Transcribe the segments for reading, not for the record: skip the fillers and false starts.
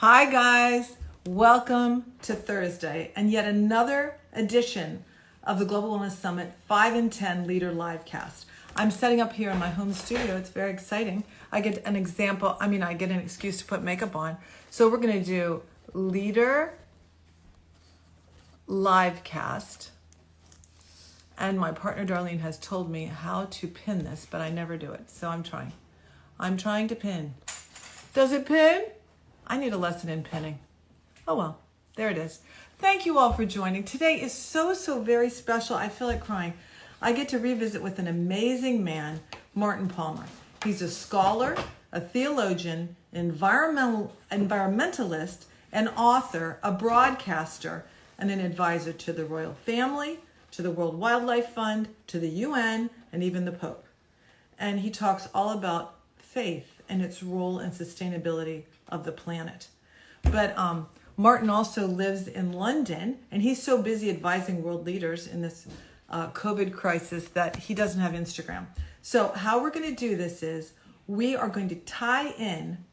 Hi guys, welcome to Thursday and yet another edition of the Global Wellness Summit 5 and 10 Leader Livecast. I'm setting up here in my home studio. It's very exciting. I get an excuse to put makeup on. So we're going to do Leader Livecast. And my partner Darlene has told me how to pin this, but I never do it. So I'm trying. I'm trying to pin. Does it pin? I need a lesson in pinning. Oh well, there it is. Thank you all for joining. Today is so very special. I feel like crying. I get to revisit with an amazing man, Martin Palmer. He's a scholar, a theologian, environmentalist, an author, a broadcaster, and an advisor to the royal family, to the World Wildlife Fund, to the UN, and even the Pope. And he talks all about faith and its role in sustainability of the planet. But Martin also lives in London, and he's so busy advising world leaders in this COVID crisis that he doesn't have Instagram. So how we're going to do this is we are going to tie in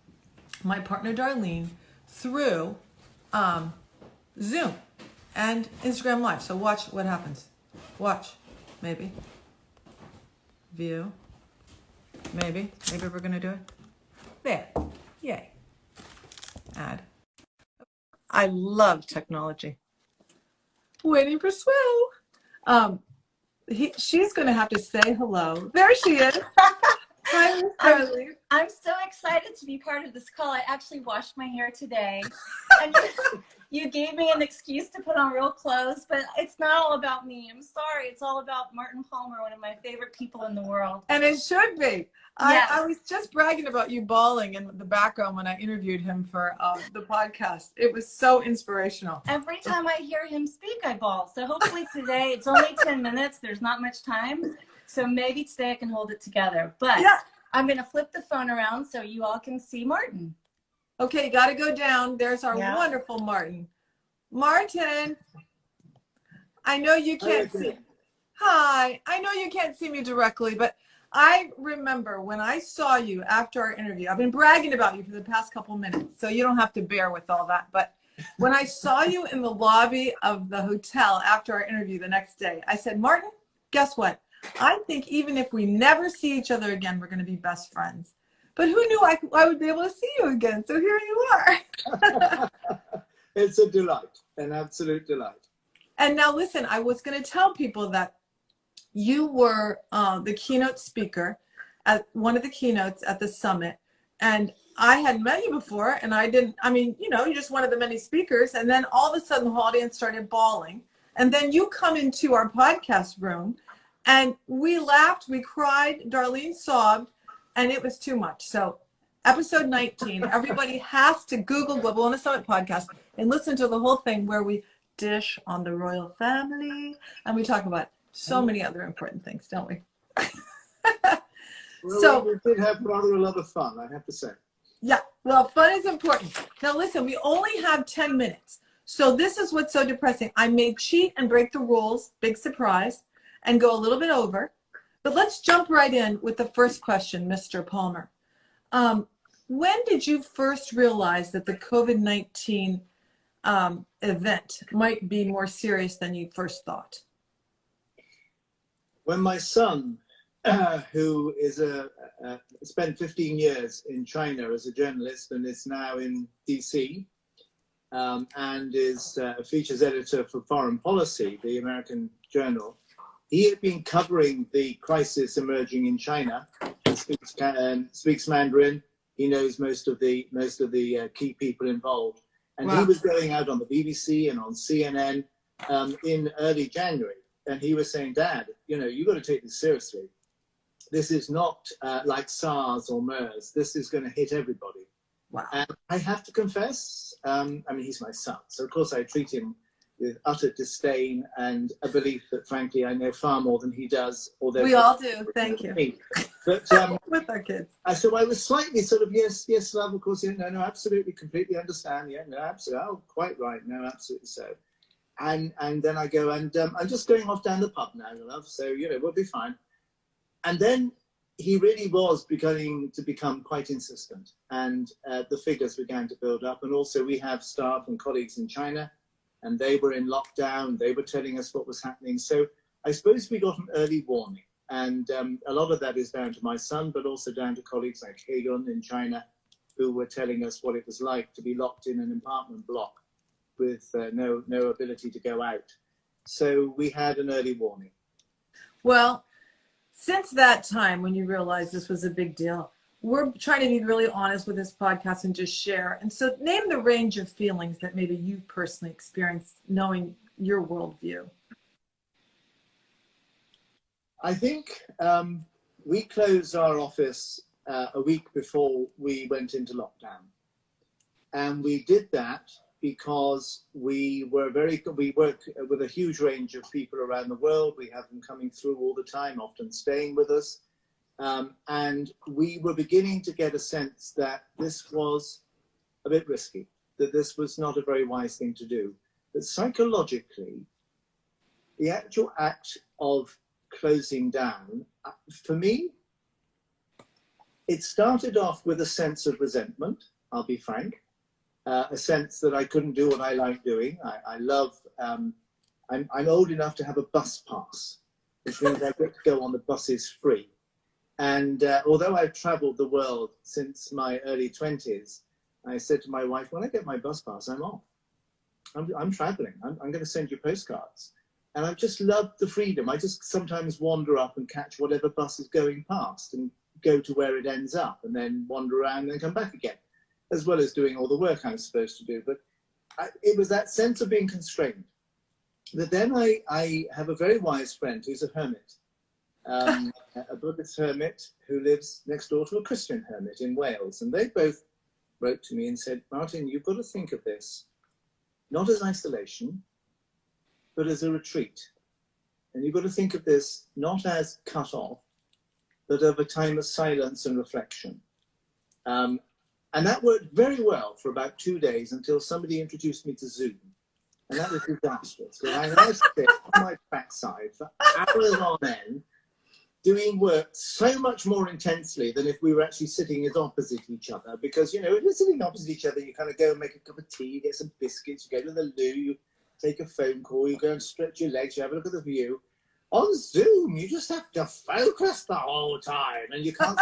my partner Darlene through Zoom and Instagram Live. So watch what happens. Watch. Maybe. View. Maybe we're going to do it. There. Yay. Add. I love technology. Waiting for Swill. She's going to have to say hello. There she is. Hi, Miss Darlene. I'm so excited to be part of this call. I actually washed my hair today. And you gave me an excuse to put on real clothes, but it's not all about me. I'm sorry. It's all about Martin Palmer, one of my favorite people in the world. And it should be. Yes. I was just bragging about you bawling in the background when I interviewed him for the podcast. It was so inspirational. Every time I hear him speak, I bawl. So hopefully today, it's only 10 minutes. There's not much time. So maybe today I can hold it together. But yeah. I'm going to flip the phone around so you all can see Martin. Okay, you got to go down. There's our wonderful Martin. Martin, I know you can't see. Hi, I know you can't see me directly, but I remember when I saw you after our interview. I've been bragging about you for the past couple minutes, so you don't have to bear with all that. But when I saw you in the lobby of the hotel after our interview the next day, I said, Martin, guess what? I think even if we never see each other again, we're going to be best friends. But who knew I would be able to see you again? So here you are. It's a delight, an absolute delight. And now listen, I was going to tell people that you were the keynote speaker at one of the keynotes at the summit. And I had met you before, and you're just one of the many speakers. And then all of a sudden, the whole audience started bawling. And then you come into our podcast room, and we laughed, we cried, Darlene sobbed, and it was too much. So episode 19, everybody has to Google Global Wellness Summit podcast and listen to the whole thing where we dish on the royal family, and we talk about so many other important things, don't we? Well, we did have rather a lot of fun, I have to say. Yeah, well, fun is important. Now listen, we only have 10 minutes. So this is what's so depressing. I may cheat and break the rules, big surprise, and go a little bit over. But let's jump right in with the first question, Mr. Palmer. When did you first realize that the COVID-19 event might be more serious than you first thought? When my son, who is spent 15 years in China as a journalist and is now in DC, and is a features editor for Foreign Policy, the American journal, he had been covering the crisis emerging in China. He speaks Mandarin. He knows most of the key people involved, and wow. He was going out on the BBC and on CNN in early January, and he was saying, "Dad, you've got to take this seriously. This is not like SARS or MERS. This is going to hit everybody." Wow. And I have to confess, he's my son, so of course I treat him with utter disdain and a belief that, frankly, I know far more than he does. We all do. Thank you. But with our kids. So I was slightly sort of, yes, love, of course, no, absolutely, completely understand. Yeah, no, absolutely. Oh, quite right. No, absolutely so. And then I go, and I'm just going off down the pub now, love. So, we'll be fine. And then he really was beginning to become quite insistent, and the figures began to build up. And also we have staff and colleagues in China, and they were in lockdown. They were telling us what was happening. So I suppose we got an early warning. And a lot of that is down to my son, but also down to colleagues like Hagen in China, who were telling us what it was like to be locked in an apartment block with no ability to go out. So we had an early warning. Well, since that time when you realized this was a big deal, we're trying to be really honest with this podcast and just share. And so name the range of feelings that maybe you personally experienced knowing your worldview. I think we closed our office a week before we went into lockdown. And we did that because we work with a huge range of people around the world. We have them coming through all the time, often staying with us. And we were beginning to get a sense that this was a bit risky, that this was not a very wise thing to do. That psychologically, the actual act of closing down, for me, it started off with a sense of resentment, I'll be frank. A sense that I couldn't do what I like doing. I love, I'm old enough to have a bus pass, which means I get to go on the buses free. And although I've traveled the world since my early 20s, I said to my wife, when I get my bus pass, I'm off. I'm traveling. I'm going to send you postcards. And I've just loved the freedom. I just sometimes wander up and catch whatever bus is going past and go to where it ends up and then wander around and then come back again, as well as doing all the work I'm supposed to do. But it was that sense of being constrained. But then I have a very wise friend who's a hermit, a Buddhist hermit who lives next door to a Christian hermit in Wales. And they both wrote to me and said, Martin, you've got to think of this, not as isolation, but as a retreat. And you've got to think of this not as cut off, but of a time of silence and reflection. And that worked very well for about 2 days until somebody introduced me to Zoom. And that was disastrous. And I now sit on my backside for hours on end, doing work so much more intensely than if we were actually sitting as opposite each other. Because, you know, if you're sitting opposite each other, you kind of go and make a cup of tea, get some biscuits, you go to the loo, you take a phone call, you go and stretch your legs, you have a look at the view. On Zoom, you just have to focus the whole time, and you can't.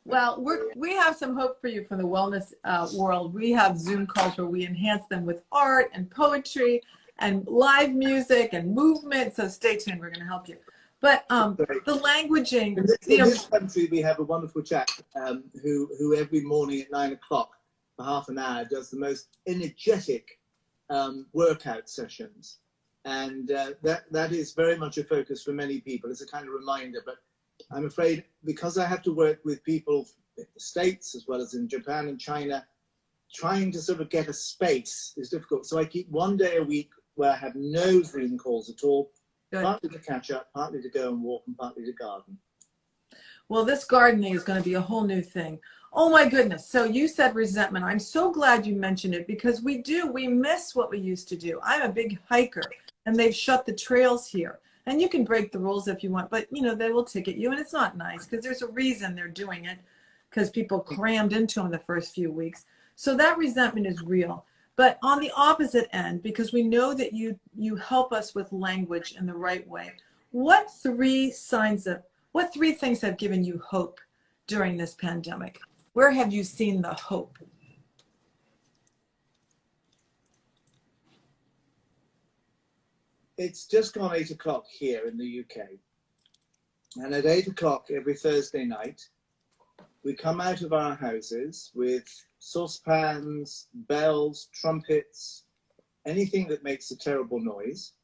Well, we have some hope for you from the wellness world. We have Zoom calls where we enhance them with art and poetry and live music and movement. So stay tuned. We're going to help you. But the languaging. In this country, we have a wonderful chap who every morning at 9 o'clock for half an hour does the most energetic workout sessions. And that is very much a focus for many people. It's a kind of reminder. But I'm afraid because I have to work with people in the States as well as in Japan and China, trying to sort of get a space is difficult. So I keep 1 day a week where I have no Zoom calls at all, partly to catch up, partly to go and walk, and partly to garden. Well, this gardening is going to be a whole new thing. Oh my goodness. So you said resentment. I'm so glad you mentioned it because we miss what we used to do. I'm a big hiker and they've shut the trails here. And you can break the rules if you want, but you know, they will ticket you and it's not nice because there's a reason they're doing it because people crammed into them the first few weeks. So that resentment is real. But on the opposite end, because we know that you help us with language in the right way, what three things have given you hope during this pandemic? Where have you seen the hope? It's just gone 8 o'clock here in the UK. And at 8 o'clock every Thursday night, we come out of our houses with saucepans, bells, trumpets, anything that makes a terrible noise.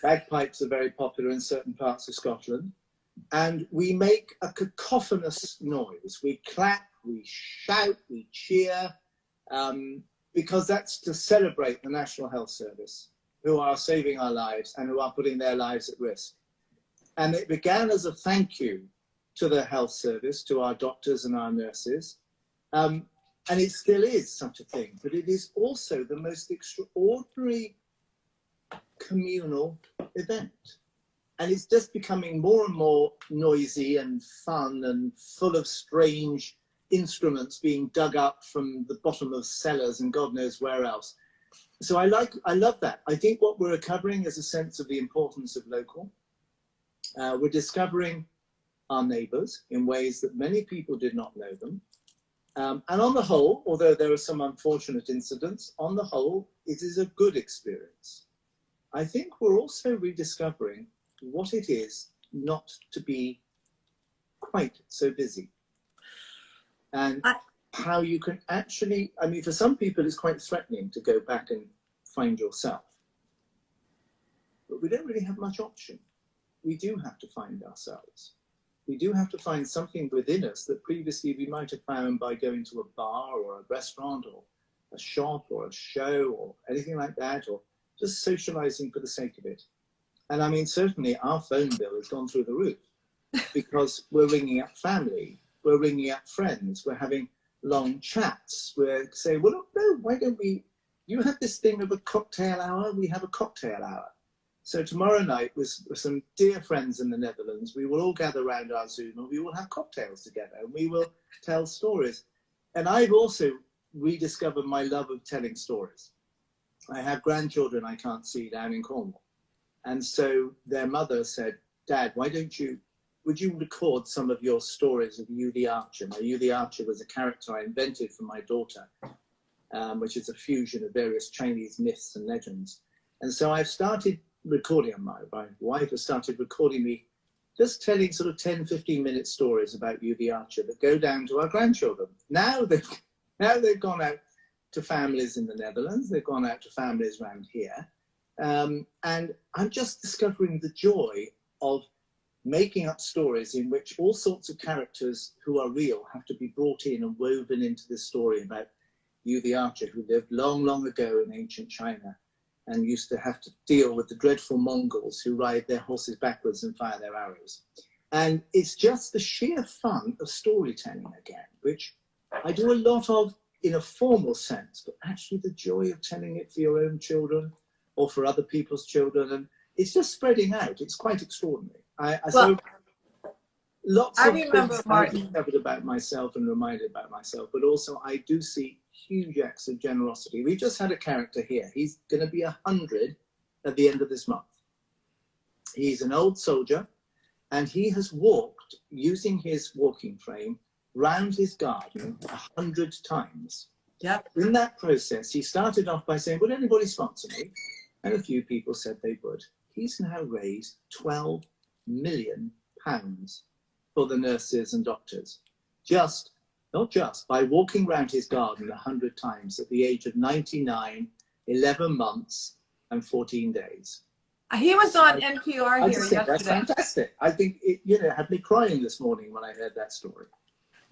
Bagpipes are very popular in certain parts of Scotland. And we make a cacophonous noise. We clap, we shout, we cheer, because that's to celebrate the National Health Service, who are saving our lives and who are putting their lives at risk. And it began as a thank you to the health service, to our doctors and our nurses. And it still is such a thing, but it is also the most extraordinary communal event. And it's just becoming more and more noisy and fun and full of strange instruments being dug up from the bottom of cellars and God knows where else. So I love that. I think what we're recovering is a sense of the importance of local. We're discovering our neighbours in ways that many people did not know them. And on the whole, although there are some unfortunate incidents, on the whole, it is a good experience. I think we're also rediscovering what it is not to be quite so busy. And how you can actually, I mean, for some people, it's quite threatening to go back and find yourself. But we don't really have much option. We do have to find ourselves. We do have to find something within us that previously we might have found by going to a bar or a restaurant or a shop or a show or anything like that, or just socializing for the sake of it. And I mean, certainly our phone bill has gone through the roof because we're ringing up family, we're ringing up friends, we're having long chats. We're saying, well, no, why don't we, you have this thing of a cocktail hour, we have a cocktail hour. So tomorrow night with some dear friends in the Netherlands, we will all gather around our Zoom and we will have cocktails together and we will tell stories. And I've also rediscovered my love of telling stories. I have grandchildren I can't see down in Cornwall. And so their mother said, Dad, would you record some of your stories of You the Archer? Now, You the Archer was a character I invented for my daughter, which is a fusion of various Chinese myths and legends. And so I've started recording, my wife has started recording me just telling sort of 10, 15-minute stories about You the Archer that go down to our grandchildren. Now they've gone out to families in the Netherlands, they've gone out to families around here. And I'm just discovering the joy of making up stories in which all sorts of characters who are real have to be brought in and woven into this story about You the Archer, who lived long, long ago in ancient China and used to have to deal with the dreadful Mongols who ride their horses backwards and fire their arrows. And it's just the sheer fun of storytelling again, which I do a lot of in a formal sense, but actually the joy of telling it for your own children or for other people's children. And it's just spreading out. It's quite extraordinary. So lots of things I've discovered about myself and reminded about myself, but also I do see huge acts of generosity. We just had a character here. He's going to be 100 at the end of this month. He's an old soldier, and he has walked, using his walking frame, round his garden 100 times. Yep. In that process, he started off by saying, would anybody sponsor me? And a few people said they would. He's now raised £12 million for the nurses and doctors. Not just by walking around his garden 100 times at the age of 99, 11 months and 14 days. He was on NPR here yesterday. That's fantastic. I think it had me crying this morning when I heard that story.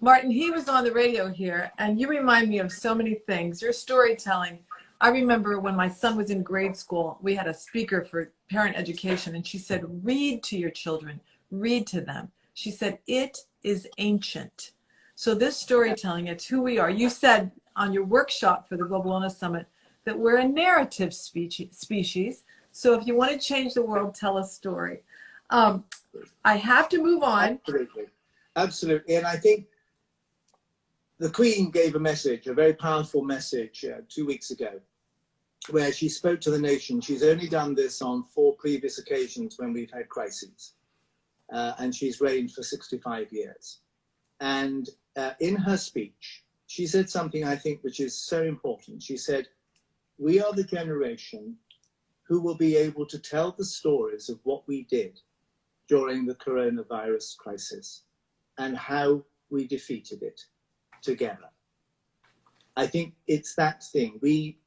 Martin, he was on the radio here, and you remind me of so many things. Your storytelling. I remember when my son was in grade school, we had a speaker for parent education, and she said, read to your children, read to them. She said, it is ancient. So this storytelling, it's who we are. You said on your workshop for the Global Wellness Summit that we're a narrative species. So if you want to change the world, tell a story. I have to move on. Absolutely. And I think the Queen gave a message, a very powerful message 2 weeks ago, where she spoke to the nation. She's only done this on 4 previous occasions when we've had crises. And she's reigned for 65 years. And in her speech, she said something I think which is so important. She said, we are the generation who will be able to tell the stories of what we did during the coronavirus crisis and how we defeated it together. I think it's that thing.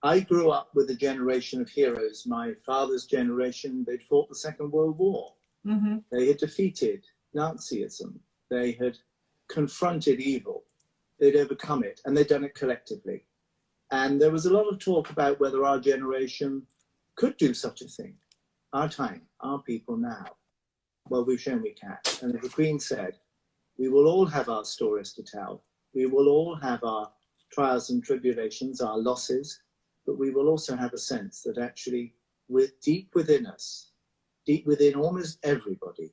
I grew up with a generation of heroes. My father's generation, they'd fought the Second World War. Mm-hmm. They had defeated Nazism. They had confronted evil. They'd overcome it, and they'd done it collectively. And there was a lot of talk about whether our generation could do such a thing. Our time, our people now. Well, we've shown we can. And as the Queen said, we will all have our stories to tell. We will all have our trials and tribulations, our losses, but we will also have a sense that actually deep within us, deep within almost everybody,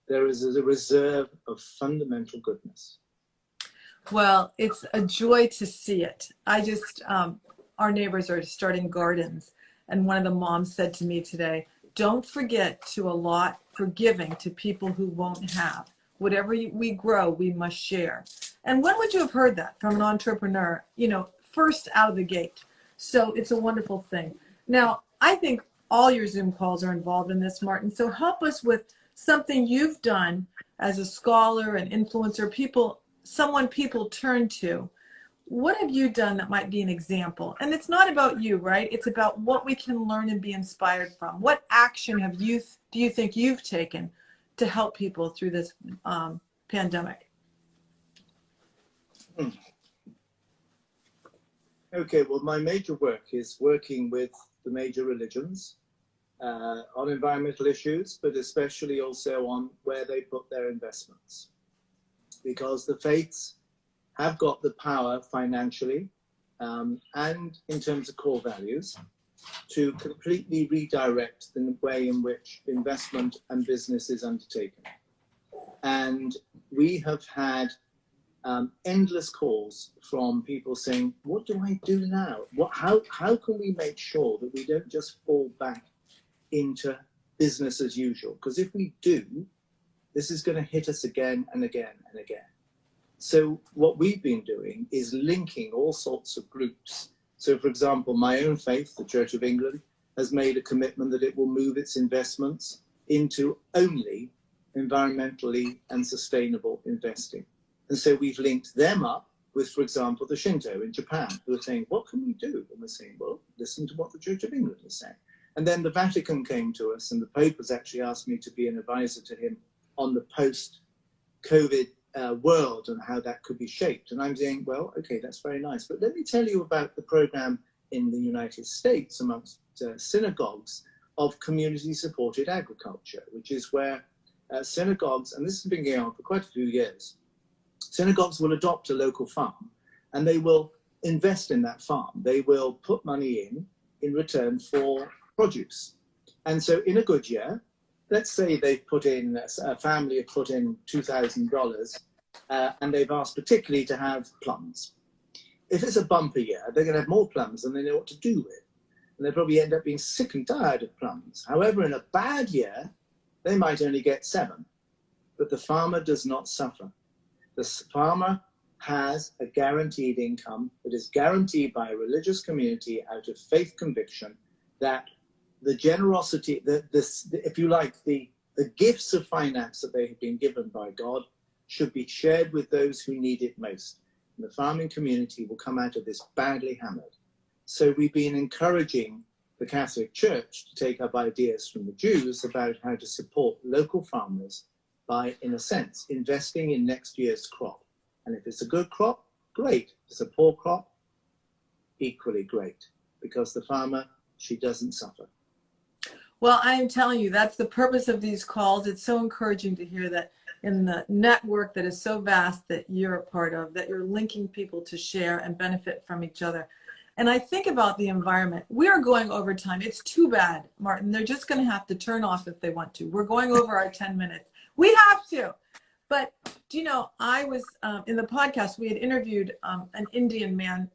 there is a reserve of fundamental goodness. Well, it's a joy to see it. Our neighbors are starting gardens, and one of the moms said to me today, don't forget to allot for giving to people who won't have. Whatever we grow, we must share. And when would you have heard that from an entrepreneur, first out of the gate? So it's a wonderful thing. Now, I think all your Zoom calls are involved in this, Martin. So help us with something you've done as a scholar and influencer, someone people turn to. What have you done that might be an example? And it's not about you, right? It's about what we can learn and be inspired from. What action do you think you've taken to help people through this pandemic? Okay, well, my major work is working with the major religions on environmental issues, but especially also on where they put their investments. Because the faiths have got the power financially and in terms of core values to completely redirect the way in which investment and business is undertaken. And we have had endless calls from people saying, what do I do now? How can we make sure that we don't just fall back into business as usual? Because if we do, this is going to hit us again and again and again. So what we've been doing is linking all sorts of groups. So, for example, my own faith, the Church of England, has made a commitment that it will move its investments into only environmentally and sustainable investing. And so we've linked them up with, for example, the Shinto in Japan, who are saying, what can we do? And we're saying, well, listen to what the Church of England is saying. And then the Vatican came to us, and the Pope has actually asked me to be an advisor to him on the post-COVID world and how that could be shaped. And I'm saying, well, okay, that's very nice. But let me tell you about the program in the United States amongst synagogues of community-supported agriculture, which is where synagogues, and this has been going on for quite a few years, synagogues will adopt a local farm and they will invest in that farm. They will put money in return for produce. And so in a good year, let's say they've put in, a family have put in $2,000 and they've asked particularly to have plums. If it's a bumper year, they're going to have more plums than they know what to do with. And they probably end up being sick and tired of plums. However, in a bad year, they might only get 7. But the farmer does not suffer. The farmer has a guaranteed income that is guaranteed by a religious community out of faith conviction that the generosity, if you like, the gifts of finance that they have been given by God should be shared with those who need it most. And the farming community will come out of this badly hammered. So we've been encouraging the Catholic Church to take up ideas from the Jews about how to support local farmers by, in a sense, investing in next year's crop. And if it's a good crop, great. If it's a poor crop, equally great, because the farmer, she doesn't suffer. Well, I am telling you, that's the purpose of these calls. It's so encouraging to hear that in the network that is so vast that you're a part of, that you're linking people to share and benefit from each other. And I think about the environment. We are going over time. It's too bad, Martin. They're just going to have to turn off if they want to. We're going over our 10 minutes. We have to. But, do you know, I was in the podcast, we had interviewed an Indian man,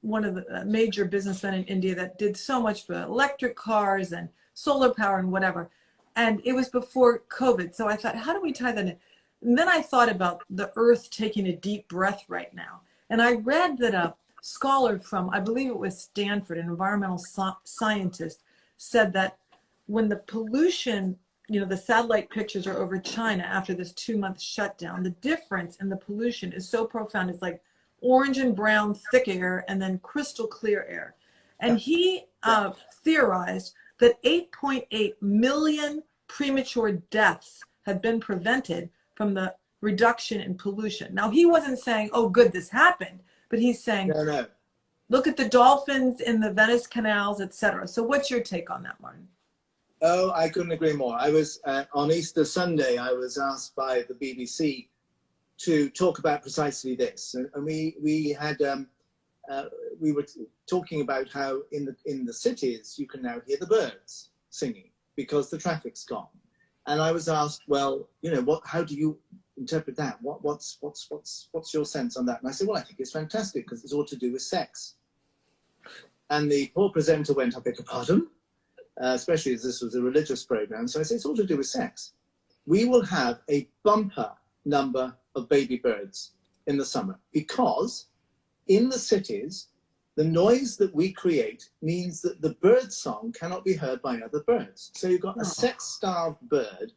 one of the major businessmen in India that did so much for electric cars and solar power and whatever. And it was before COVID. So I thought, how do we tie that in? And then I thought about the earth taking a deep breath right now. And I read that a scholar from, I believe it was Stanford, an environmental scientist, said that when the pollution, the satellite pictures are over China after this 2-month shutdown, the difference in the pollution is so profound. It's like orange and brown thick air and then crystal clear air. And he theorized that 8.8 million premature deaths have been prevented from the reduction in pollution. Now, he wasn't saying, oh, good, this happened, but he's saying, No. Look at the dolphins in the Venice canals, etc. So what's your take on that, Martin? Oh, I couldn't agree more. I was, on Easter Sunday, I was asked by the BBC to talk about precisely this. And we were talking about how in the cities you can now hear the birds singing because the traffic's gone. And I was asked, well, how do you interpret that? What's your sense on that? And I said, well, I think it's fantastic because it's all to do with sex. And the poor presenter went, I beg your pardon, especially as this was a religious program. So I said, it's all to do with sex. We will have a bumper number of baby birds in the summer because in the cities, the noise that we create means that the bird song cannot be heard by other birds. So you've got a sex-starved bird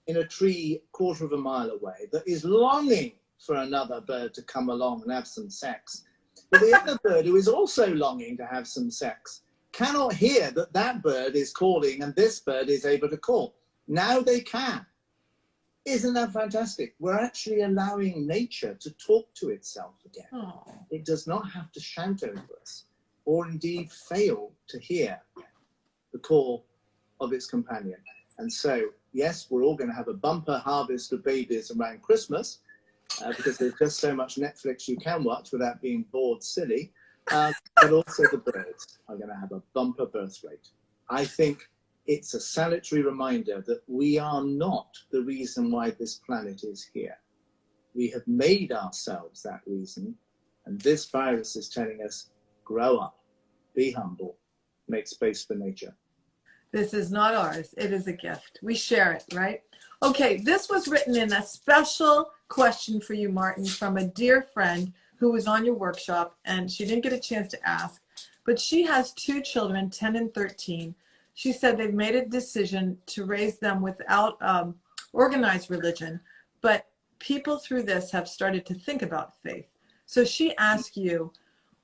in a tree 1/4 of a mile away that is longing for another bird to come along and have some sex. But the other bird, who is also longing to have some sex, cannot hear that that bird is calling and this bird is able to call. Now they can. Isn't that fantastic? We're actually allowing nature to talk to itself again. Oh. It does not have to shout over us or indeed fail to hear the call of its companion. And so, yes, we're all going to have a bumper harvest of babies around Christmas because there's just so much Netflix you can watch without being bored silly. But also the birds are going to have a bumper birth rate. I think it's a salutary reminder that we are not the reason why this planet is here. We have made ourselves that reason, and this virus is telling us, grow up, be humble, make space for nature. This is not ours. It is a gift. We share it, right? Okay, this was written in a special question for you, Martin, from a dear friend who was on your workshop, and she didn't get a chance to ask, but she has 2 children, 10 and 13. She said they've made a decision to raise them without organized religion, but people through this have started to think about faith. So she asked you,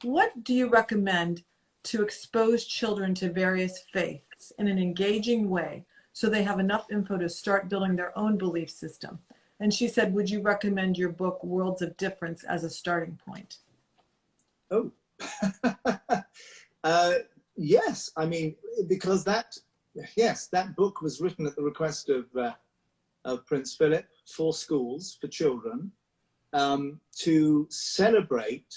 what do you recommend to expose children to various faiths in an engaging way so they have enough info to start building their own belief system? And she said, would you recommend your book, Worlds of Difference, as a starting point? Oh, yes. I mean, because that book was written at the request of Prince Philip for schools, for children, to celebrate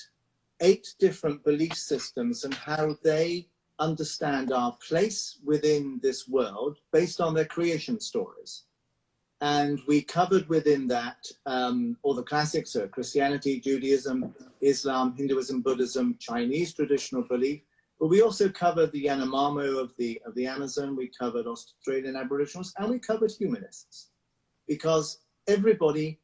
8 different belief systems and how they understand our place within this world based on their creation stories. And we covered within that all the classics, so Christianity, Judaism, Islam, Hinduism, Buddhism, Chinese traditional belief. But we also covered the Yanomamo of the Amazon, we covered Australian Aboriginals, and we covered humanists. Because everybody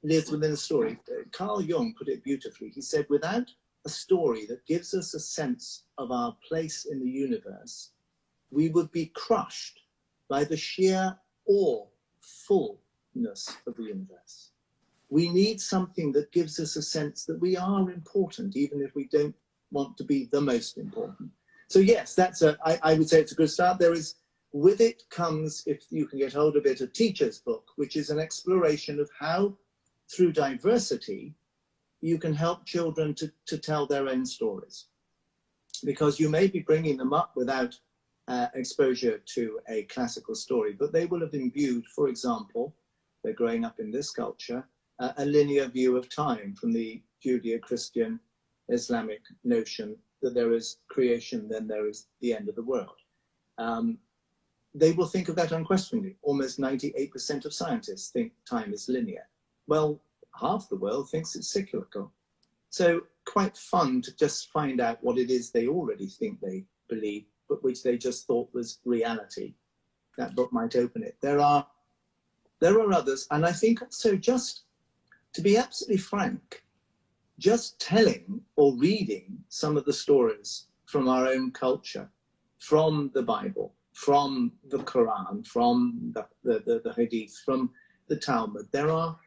lives within a story. Carl Jung put it beautifully. He said, without a story that gives us a sense of our place in the universe, we would be crushed by the sheer awfulness of the universe. We need something that gives us a sense that we are important, even if we don't want to be the most important. So yes, I would say it's a good start. With it comes, if you can get hold of it, a teacher's book, which is an exploration of how, through diversity, you can help children to tell their own stories. Because you may be bringing them up without exposure to a classical story, but they will have imbued, for example, they're growing up in this culture, a linear view of time from the Judeo-Christian Islamic notion that there is creation, then there is the end of the world. They will think of that unquestioningly. Almost 98% of scientists think time is linear. Well, half the world thinks it's cyclical. So quite fun to just find out what it is they already think they believe, but which they just thought was reality. That book might open it. There are others, and I think also, just to be absolutely frank, just telling or reading some of the stories from our own culture, from the Bible, from the Quran, from the Hadith, from the Talmud. The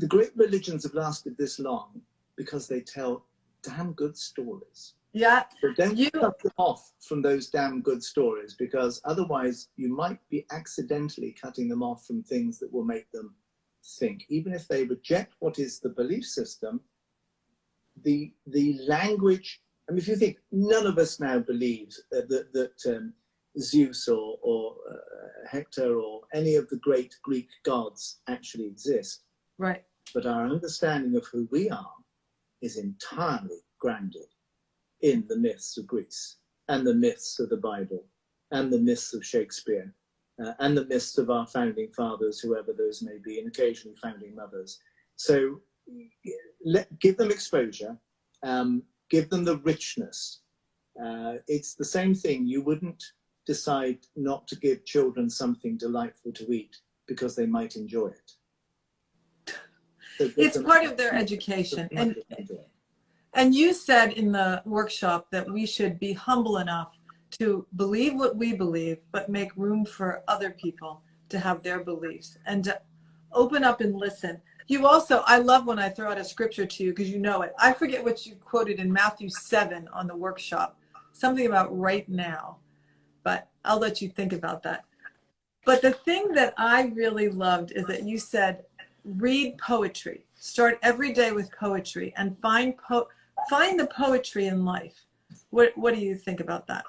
great religions have lasted this long because they tell damn good stories. Yeah. So don't cut them off from those damn good stories, because otherwise you might be accidentally cutting them off from things that will make them think. Even if they reject what is the belief system, the language. I mean, if you think, none of us now believes that Zeus or Hector or any of the great Greek gods actually exist. Right. But our understanding of who we are is entirely grounded in the myths of Greece and the myths of the Bible and the myths of Shakespeare, and the myths of our founding fathers, whoever those may be, and occasionally founding mothers. So give them exposure, give them the richness. It's the same thing. You wouldn't decide not to give children something delightful to eat because they might enjoy it. So it's part of their education. And you said in the workshop that we should be humble enough to believe what we believe, but make room for other people to have their beliefs and to open up and listen. You also, I love when I throw out a scripture to you because you know it. I forget what you quoted in Matthew 7 on the workshop, something about right now, but I'll let you think about that. But the thing that I really loved is that you said, read poetry. Start every day with poetry and find the poetry in life. What do you think about that?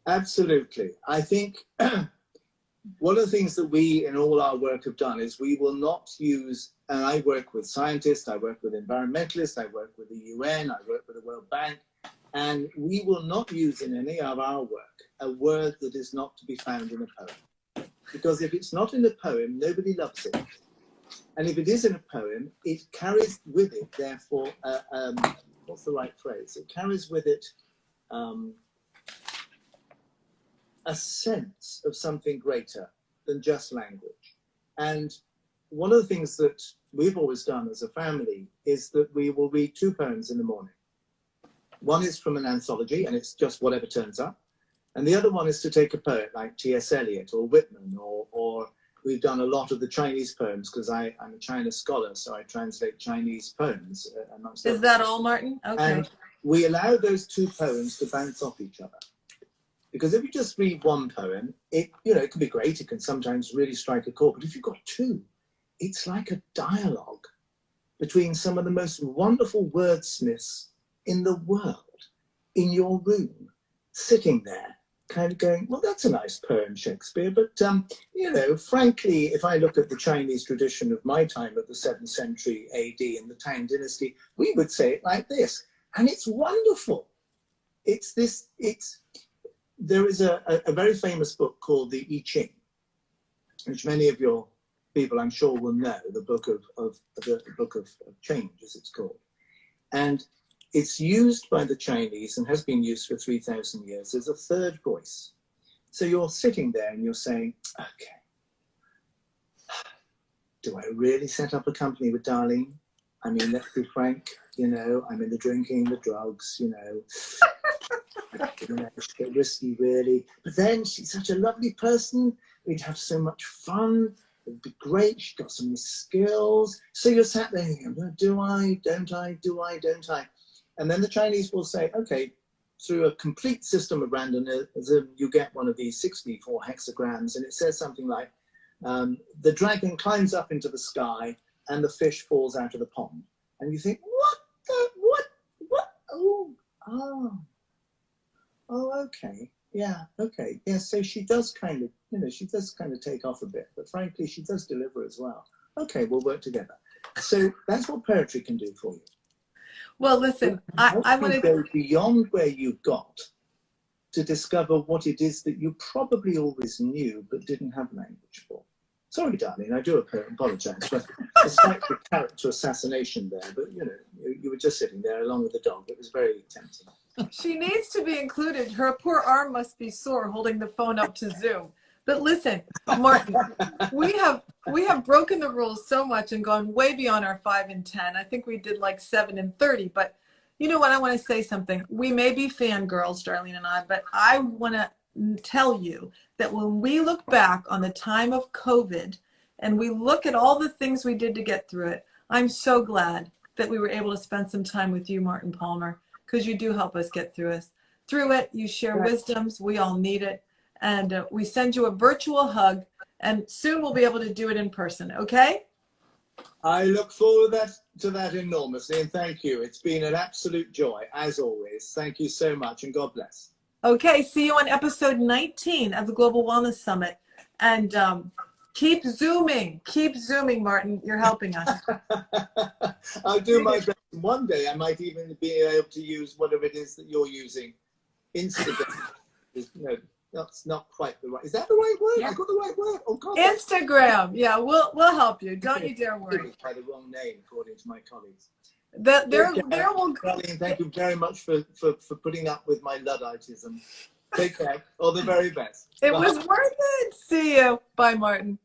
Absolutely. I think one of the things that we in all our work have done is we will not use, and I work with scientists, I work with environmentalists, I work with the UN, I work with the World Bank, and we will not use in any of our work a word that is not to be found in a poem. Because if it's not in a poem, nobody loves it. And if it is in a poem, it carries with it, therefore, what's the right phrase? It carries with it a sense of something greater than just language. And one of the things that we've always done as a family is that we will read 2 poems in the morning. One is from an anthology, and it's just whatever turns up. And the other one is to take a poet like T.S. Eliot or Whitman, or we've done a lot of the Chinese poems because I'm a China scholar, so I translate Chinese poems amongst others. Is that all, Martin? Okay. And we allow those 2 poems to bounce off each other. Because if you just read one poem, it can be great, it can sometimes really strike a chord, but if you've got 2, it's like a dialogue between some of the most wonderful wordsmiths in the world, in your room, sitting there, kind of going, well, that's a nice poem, Shakespeare, but, frankly, if I look at the Chinese tradition of my time at the 7th century AD in the Tang dynasty, we would say it like this, and it's wonderful. There is a very famous book called the I Ching, which many of your people, I'm sure, will know, the book of change, as it's called. And it's used by the Chinese and has been used for 3,000 years as a third voice. So you're sitting there and you're saying, okay, do I really set up a company with Darlene? I mean, let's be frank, I'm in the drinking, the drugs, it's a bit risky, really. But then she's such a lovely person. We'd have so much fun. It'd be great. She's got some skills. So you're sat there thinking, do I, don't I, do I, don't I? And then the Chinese will say, okay, through a complete system of randomness, you get one of these 64 hexagrams, and it says something like, the dragon climbs up into the sky and the fish falls out of the pond. And you think, what? Oh, okay. Yeah, okay. Yeah, so she does kind of take off a bit, but frankly, she does deliver as well. Okay, we'll work together. So that's what poetry can do for you. Well, listen, I want to go beyond where you got to discover what it is that you probably always knew but didn't have language for. Sorry, darling, I do apologize for a slight character assassination there, but you were just sitting there along with the dog. It was very tempting. She needs to be included. Her poor arm must be sore holding the phone up to Zoom. But listen, Martin, we have broken the rules so much and gone way beyond our 5 and 10. I think we did like 7 and 30. But you know what? I want to say something. We may be fangirls, Darlene and I, but I want to tell you that when we look back on the time of COVID and we look at all the things we did to get through it, I'm so glad that we were able to spend some time with you, Martin Palmer, because you do help us get through it. You share wisdoms. We all need it. And we send you a virtual hug, and soon we'll be able to do it in person, okay? I look forward to that enormously, and thank you. It's been an absolute joy, as always. Thank you so much, and God bless. Okay, see you on episode 19 of the Global Wellness Summit. And keep zooming, Martin. You're helping us. I'll do my best. One day I might even be able to use whatever it is that you're using. Instagram. That's not quite the right. Is that the right word? Yeah. I got the right word. Oh God. Instagram. Yeah, we'll help you. Don't you dare worry. By the wrong name, according to my colleagues. There will. Darlene, thank you very much for putting up with my Ludditism. Take care. All the very best. It Bye. was worth it. See you. Bye, Martin.